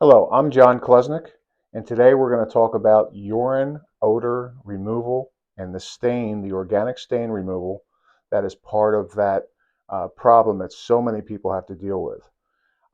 Hello, I'm John Klesnick, and today we're going to talk about urine odor removal and the stain, the organic stain removal that is part of that problem that so many people have to deal with.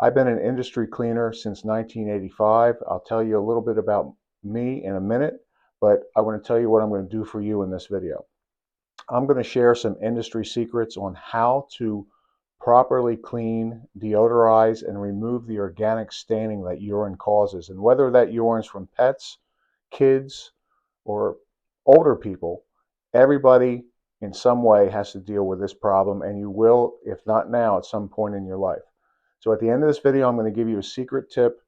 I've been an industry cleaner since 1985. I'll tell you a little bit about me in a minute, but I want to tell you what I'm going to do for you in this video. I'm going to share some industry secrets on how to properly clean, deodorize, and remove the organic staining that urine causes. And whether that urine's from pets, kids, or older people, everybody in some way has to deal with this problem, and you will, if not now, at some point in your life. So at the end of this video, I'm going to give you a secret tip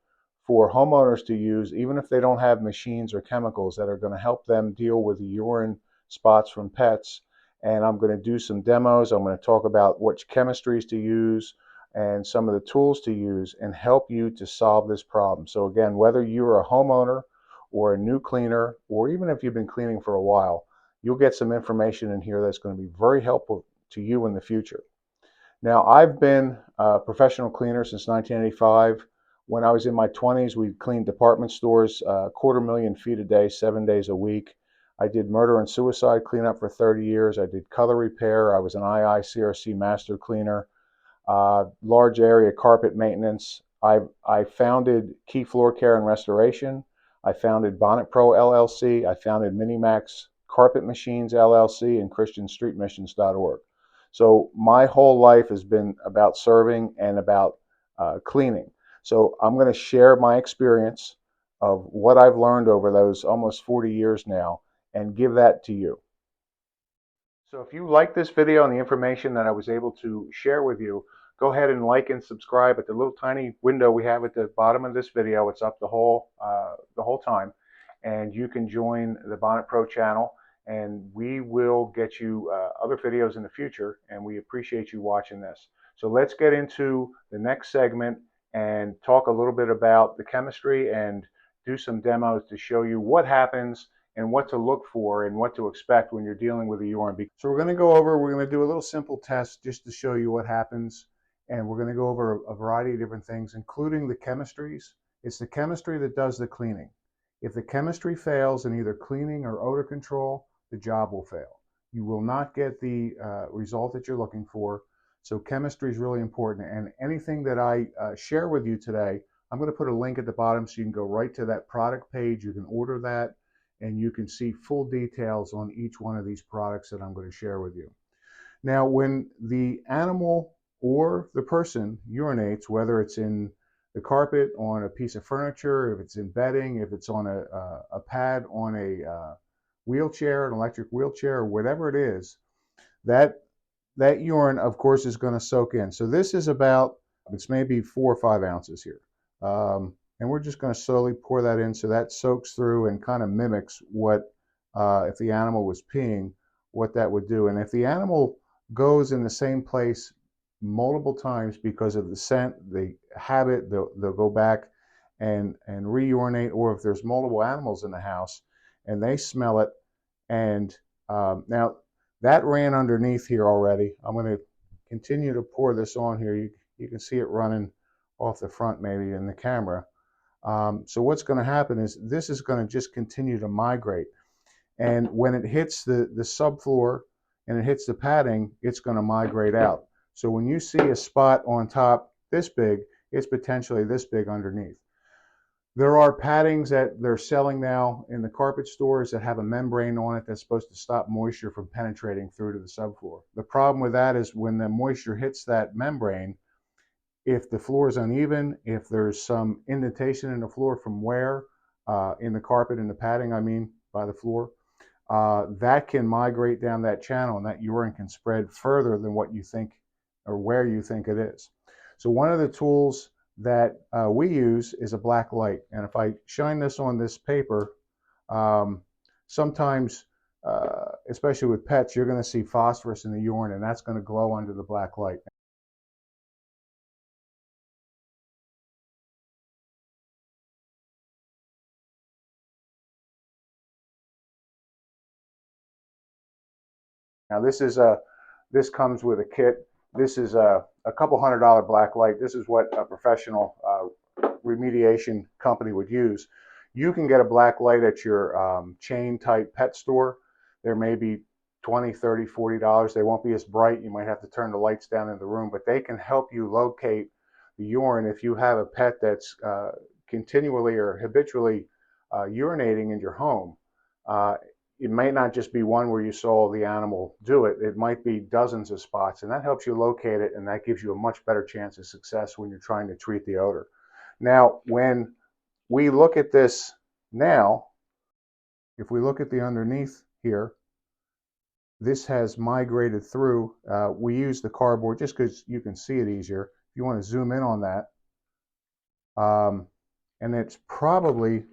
for homeowners to use, even if they don't have machines or chemicals that are going to help them deal with the urine spots from pets. And I'm going to do some demos. I'm going to talk about which chemistries to use and some of the tools to use and help you to solve this problem. So again, whether you're a homeowner or a new cleaner, or even if you've been cleaning for a while, you'll get some information in here that's going to be very helpful to you in the future. Now, I've been a professional cleaner since 1985. When I was in my 20s, we cleaned department stores 250,000 feet a day, 7 days a week. I did murder and suicide cleanup for 30 years. I did color repair. I was an IICRC master cleaner, large area carpet maintenance. I founded Key Floor Care and Restoration. I founded Bonnet Pro LLC. I founded Minimax Carpet Machines LLC and ChristianStreetMissions.org. So my whole life has been about serving and about cleaning. So I'm going to share my experience of what I've learned over those almost 40 years now and give that to you. So if you like this video and the information that I was able to share with you, go ahead and like and subscribe at the little tiny window we have at the bottom of this video. It's up the whole time, and you can join the Bonnet Pro channel, and we will get you other videos in the future, and we appreciate you watching this. So let's get into the next segment and talk a little bit about the chemistry and do some demos to show you what happens and what to look for and what to expect when you're dealing with a urine. So we're going to do a little simple test just to show you what happens, and we're going to go over a variety of different things, including the chemistries. It's the chemistry that does the cleaning. If the chemistry fails in either cleaning or odor control, the job will fail. You will not get the result that you're looking for. So chemistry is really important, and anything that I share with you today, I'm going to put a link at the bottom so you can go right to that product page. You can order that, and you can see full details on each one of these products that I'm going to share with you. Now, when the animal or the person urinates, whether it's in the carpet, on a piece of furniture, if it's in bedding, if it's on a pad on a wheelchair, an electric wheelchair, or whatever it is, that urine, of course, is going to soak in. So this is about, it's maybe 4 or 5 ounces here. And we're just going to slowly pour that in so that soaks through and kind of mimics what, if the animal was peeing, what that would do. And if the animal goes in the same place multiple times because of the scent, the habit, they'll go back and re-urinate, or if there's multiple animals in the house and they smell it. And now that ran underneath here already. I'm going to continue to pour this on here. You can see it running off the front maybe in the camera. So what's going to happen is this is going to just continue to migrate. And when it hits the subfloor and it hits the padding, it's going to migrate out. So when you see a spot on top this big, it's potentially this big underneath. There are paddings that they're selling now in the carpet stores that have a membrane on it that's supposed to stop moisture from penetrating through to the subfloor. The problem with that is when the moisture hits that membrane, if the floor is uneven, if there's some indentation in the floor from wear, in the carpet and the padding, I mean, by the floor, that can migrate down that channel, and that urine can spread further than what you think or where you think it is. So one of the tools that we use is a black light. And if I shine this on this paper, sometimes, especially with pets, you're going to see phosphorus in the urine, and that's going to glow under the black light. Now this comes with a kit. This is a couple $100 black light. This is what a professional remediation company would use. You can get a black light at your chain type pet store. There may be $20, $30, $40. They won't be as bright. You might have to turn the lights down in the room, but they can help you locate the urine. If you have a pet that's continually or habitually urinating in your home, it may not just be one where you saw the animal do it. It might be dozens of spots, and that helps you locate it, and that gives you a much better chance of success when you're trying to treat the odor. Now, when we look at this now, if we look at the underneath here, this has migrated through. We use the cardboard just because you can see it easier. If you want to zoom in on that, and it's probably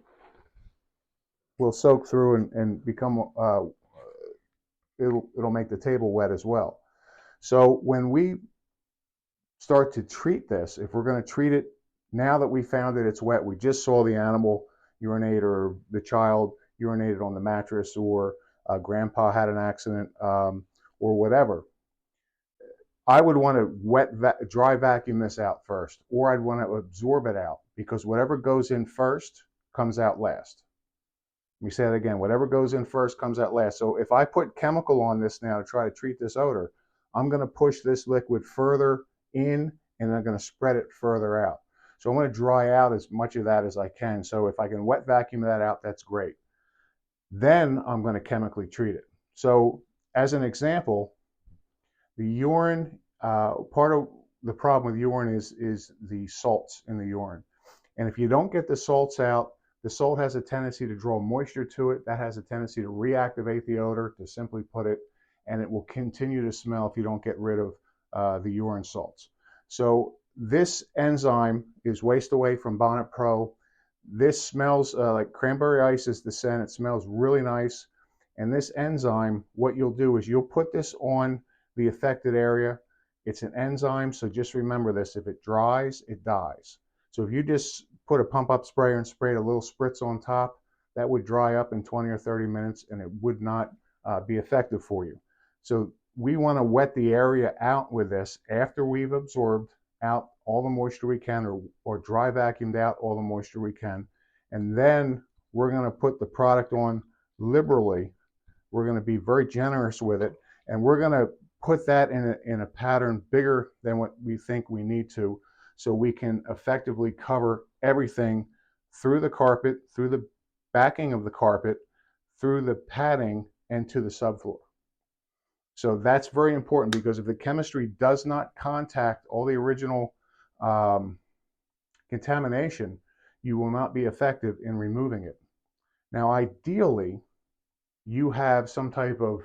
will soak through and become, it'll make the table wet as well. So when we start to treat this, if we're going to treat it now that we found that it's wet, we just saw the animal urinate or the child urinated on the mattress, or grandpa had an accident, or whatever, I would want to dry vacuum this out first, or I'd want to absorb it out, because whatever goes in first comes out last. Let me say that again. Whatever goes in first comes out last. So if I put chemical on this now to try to treat this odor, I'm going to push this liquid further in, and I'm going to spread it further out. So I'm going to dry out as much of that as I can. So if I can wet vacuum that out, that's great. Then I'm going to chemically treat it. So as an example, the urine, part of the problem with urine is the salts in the urine. And if you don't get the salts out, the salt has a tendency to draw moisture to it. That has a tendency to reactivate the odor, to simply put it, and it will continue to smell if you don't get rid of the urine salts. So this enzyme is Waste Away from Bonnet Pro. This smells like cranberry ice is the scent. It smells really nice. And this enzyme, what you'll do is you'll put this on the affected area. It's an enzyme, so just remember this. If it dries, it dies. So if you just put a pump-up sprayer and sprayed a little spritz on top, that would dry up in 20 or 30 minutes, and it would not be effective for you. So we want to wet the area out with this after we've absorbed out all the moisture we can, or dry vacuumed out all the moisture we can. And then we're going to put the product on liberally. We're going to be very generous with it, and we're going to put that in a pattern bigger than what we think we need to, so we can effectively cover everything through the carpet, through the backing of the carpet, through the padding, and to the subfloor. So that's very important, because if the chemistry does not contact all the original contamination, you will not be effective in removing it. Now, ideally, you have some type of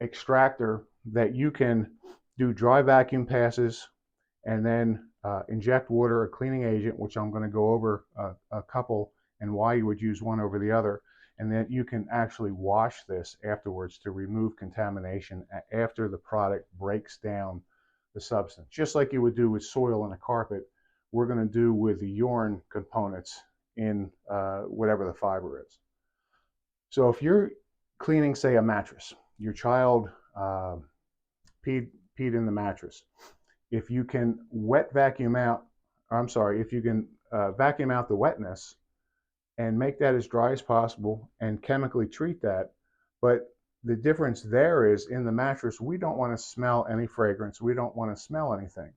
extractor that you can do dry vacuum passes and then inject water, a cleaning agent, which I'm going to go over a couple, and why you would use one over the other. And then you can actually wash this afterwards to remove contamination after the product breaks down the substance. Just like you would do with soil in a carpet, we're going to do with the urine components in whatever the fiber is. So if you're cleaning, say, a mattress, your child peed in the mattress, if you can vacuum out the wetness and make that as dry as possible and chemically treat that. But the difference there is, in the mattress, we don't want to smell any fragrance. We don't want to smell anything.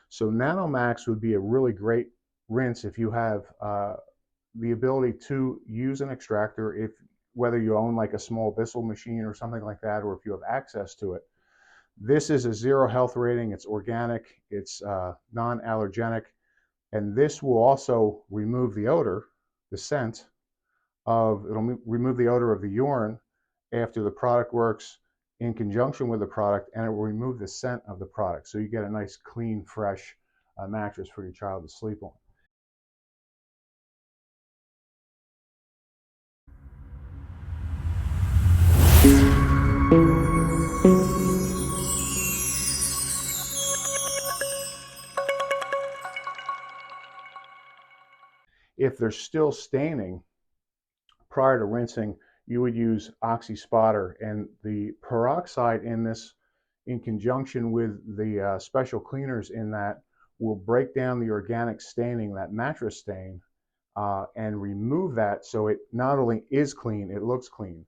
So Nanomax would be a really great rinse if you have the ability to use an extractor, whether you own like a small Bissell machine or something like that, or if you have access to it. This is a 0 health rating. It's organic. It's non-allergenic. And this will also remove the odor, the scent it'll remove the odor of the urine after the product works in conjunction with the product, and it will remove the scent of the product. So you get a nice, clean, fresh mattress for your child to sleep on. If there's still staining prior to rinsing, you would use Oxy Spotter, and the peroxide in this, in conjunction with the special cleaners in that, will break down the organic staining, that mattress stain, and remove that so it not only is clean, it looks clean.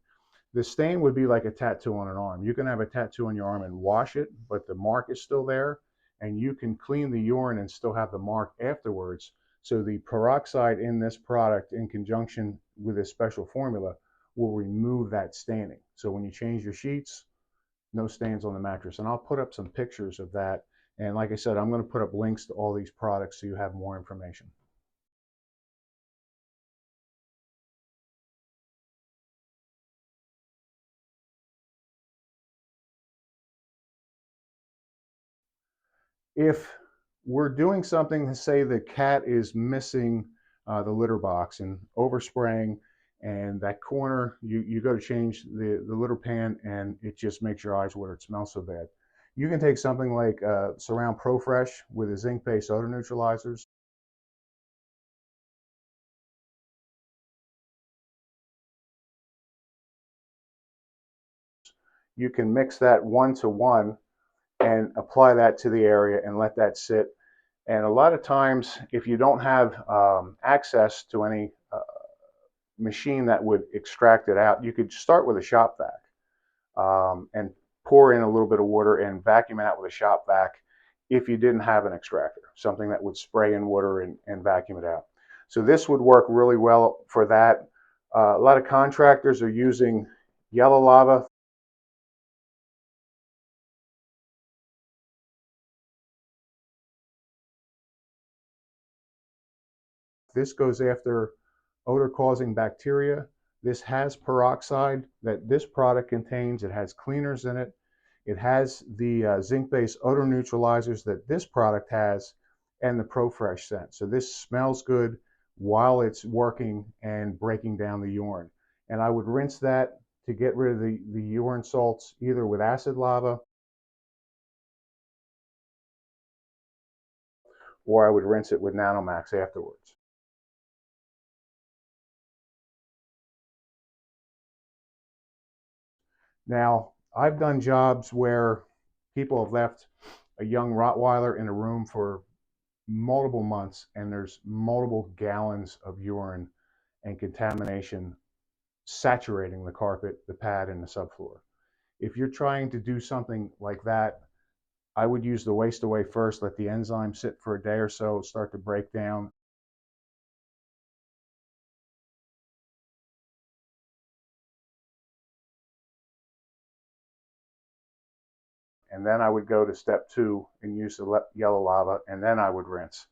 The stain would be like a tattoo on an arm. You can have a tattoo on your arm and wash it, but the mark is still there, and you can clean the urine and still have the mark afterwards. So the peroxide in this product, in conjunction with this special formula, will remove that staining. So when you change your sheets, no stains on the mattress. And I'll put up some pictures of that. And like I said, I'm going to put up links to all these products so you have more information. If we're doing something to say the cat is missing the litter box and overspraying, and that corner, you go to change the litter pan and it just makes your eyes water, it smells so bad. You can take something like Surround Pro Fresh with a zinc-based odor neutralizers. You can mix that 1-to-1 and apply that to the area and let that sit. And a lot of times, if you don't have access to any machine that would extract it out, you could start with a shop vac and pour in a little bit of water and vacuum it out with a shop vac if you didn't have an extractor, something that would spray in water and vacuum it out. So this would work really well for that. A lot of contractors are using yellow lava. This goes after odor-causing bacteria. This has peroxide that this product contains. It has cleaners in it. It has the zinc-based odor neutralizers that this product has, and the ProFresh scent. So this smells good while it's working and breaking down the urine. And I would rinse that to get rid of the urine salts either with acid lava, or I would rinse it with Nanomax afterwards. Now, I've done jobs where people have left a young Rottweiler in a room for multiple months, and there's multiple gallons of urine and contamination saturating the carpet, the pad, and the subfloor. If you're trying to do something like that, I would use the waste away first, let the enzyme sit for a day or so, start to break down. And then I would go to step 2 and use the yellow lava, and then I would rinse.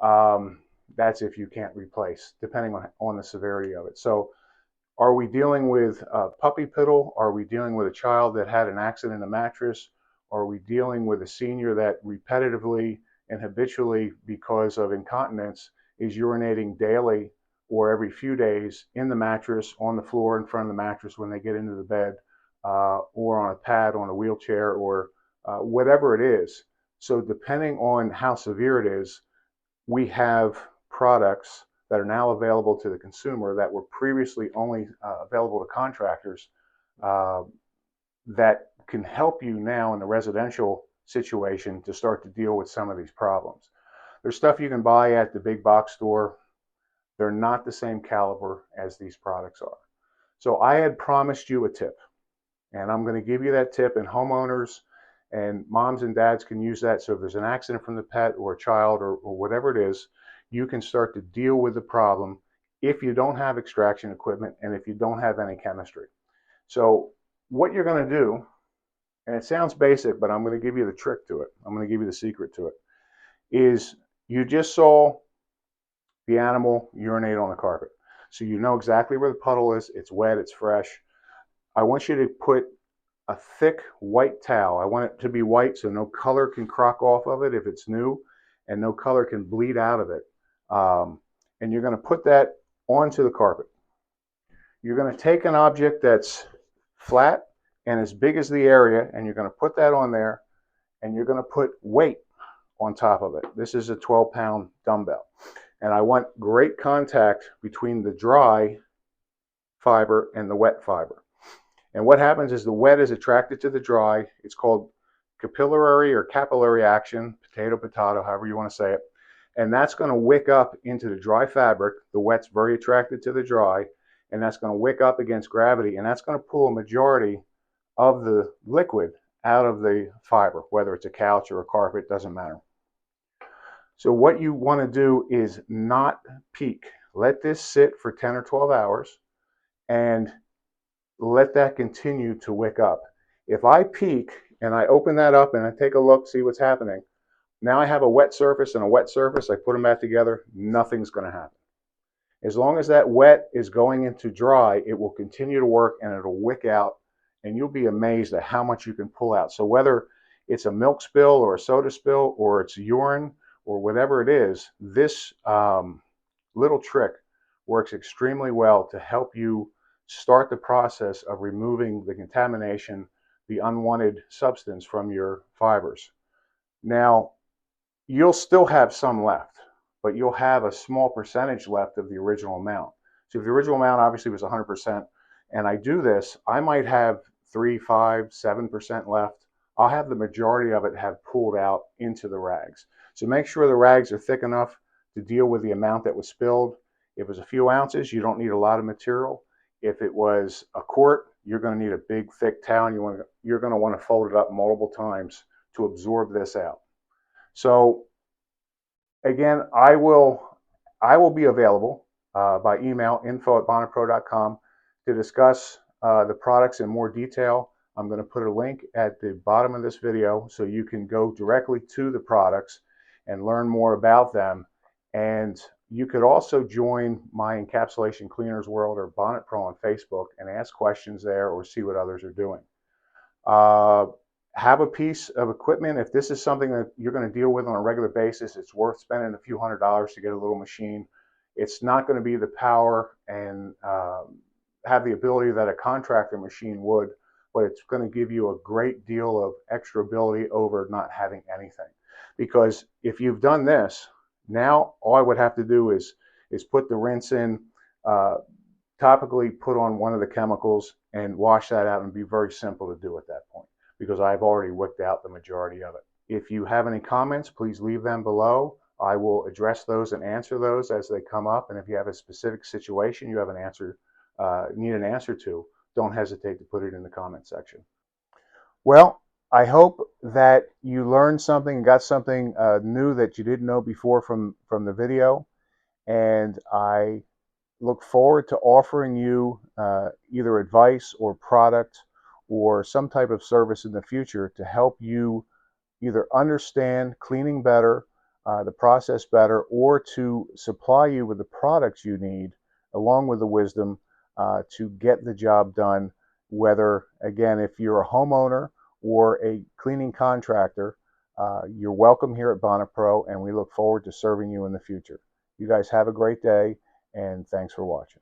That's if you can't replace, depending on the severity of it. So are we dealing with a puppy piddle? Are we dealing with a child that had an accident in a mattress? Are we dealing with a senior that repetitively and habitually, because of incontinence, is urinating daily or every few days in the mattress, on the floor in front of the mattress when they get into the bed, or on a pad, on a wheelchair, or whatever it is? So depending on how severe it is, we have products that are now available to the consumer that were previously only available to contractors, that can help you now in the residential situation to start to deal with some of these problems. There's stuff you can buy at the big box store. They're not the same caliber as these products are. So I had promised you a tip, and I'm going to give you that tip, and homeowners and moms and dads can use that. So if there's an accident from the pet or a child or whatever it is, you can start to deal with the problem if you don't have extraction equipment and if you don't have any chemistry. So what you're going to do, and it sounds basic, but I'm going to give you the trick to it. I'm going to give you the secret to it, is you just saw the animal urinate on the carpet. So you know exactly where the puddle is. It's wet, it's fresh. I want you to put a thick white towel. I want it to be white so no color can crock off of it if it's new, and no color can bleed out of it. And you're going to put that onto the carpet. You're going to take an object that's flat and as big as the area, and you're going to put that on there, and you're going to put weight on top of it. This is a 12-pound dumbbell. And I want great contact between the dry fiber and the wet fiber. And what happens is the wet is attracted to the dry. It's called capillary or capillary action, potato, however you want to say it, and that's going to wick up into the dry fabric. The wet's very attracted to the dry, and that's going to wick up against gravity, and that's going to pull a majority of the liquid out of the fiber, whether it's a couch or a carpet, doesn't matter. So what you want to do is not peak. Let this sit for 10 or 12 hours and let that continue to wick up. If I peak and I open that up and I take a look, see what's happening, now I have a wet surface and a wet surface, I put them back together, nothing's going to happen. As long as that wet is going into dry, it will continue to work and it'll wick out, and you'll be amazed at how much you can pull out. So whether it's a milk spill or a soda spill or it's urine or whatever it is, this little trick works extremely well to help you start the process of removing the contamination, the unwanted substance from your fibers. Now, you'll still have some left, but you'll have a small percentage left of the original amount. So if the original amount obviously was 100%, and I do this, I might have 3, 5, 7% left. I'll have the majority of it have pulled out into the rags. So make sure the rags are thick enough to deal with the amount that was spilled. If it was a few ounces, you don't need a lot of material. If it was a quart, you're going to need a big thick towel, and you're going to want to fold it up multiple times to absorb this out. So again, I will be available by email, info@bonnetpro.com, to discuss the products in more detail. I'm going to put a link at the bottom of this video so you can go directly to the products and learn more about them. And you could also join my Encapsulation Cleaners World or Bonnet Pro on Facebook and ask questions there or see what others are doing. Have a piece of equipment. If this is something that you're going to deal with on a regular basis, it's worth spending a few $100s to get a little machine. It's not going to be the power and have the ability that a contractor machine would, but it's going to give you a great deal of extra ability over not having anything. Because if you've done this, now all I would have to do is put the rinse in, topically put on one of the chemicals and wash that out, and be very simple to do at that point, because I've already wicked out the majority of it. If you have any comments, please leave them below. I will address those and answer those as they come up. And if you have a specific situation you have an answer, need an answer to, don't hesitate to put it in the comment section. Well, I hope that you learned something and got something new that you didn't know before from the video. And I look forward to offering you either advice or product or some type of service in the future to help you either understand cleaning better, the process better, or to supply you with the products you need along with the wisdom to get the job done. Whether, again, if you're a homeowner or a cleaning contractor, you're welcome here at Bonnet Pro, and we look forward to serving you in the future. You guys have a great day, and thanks for watching.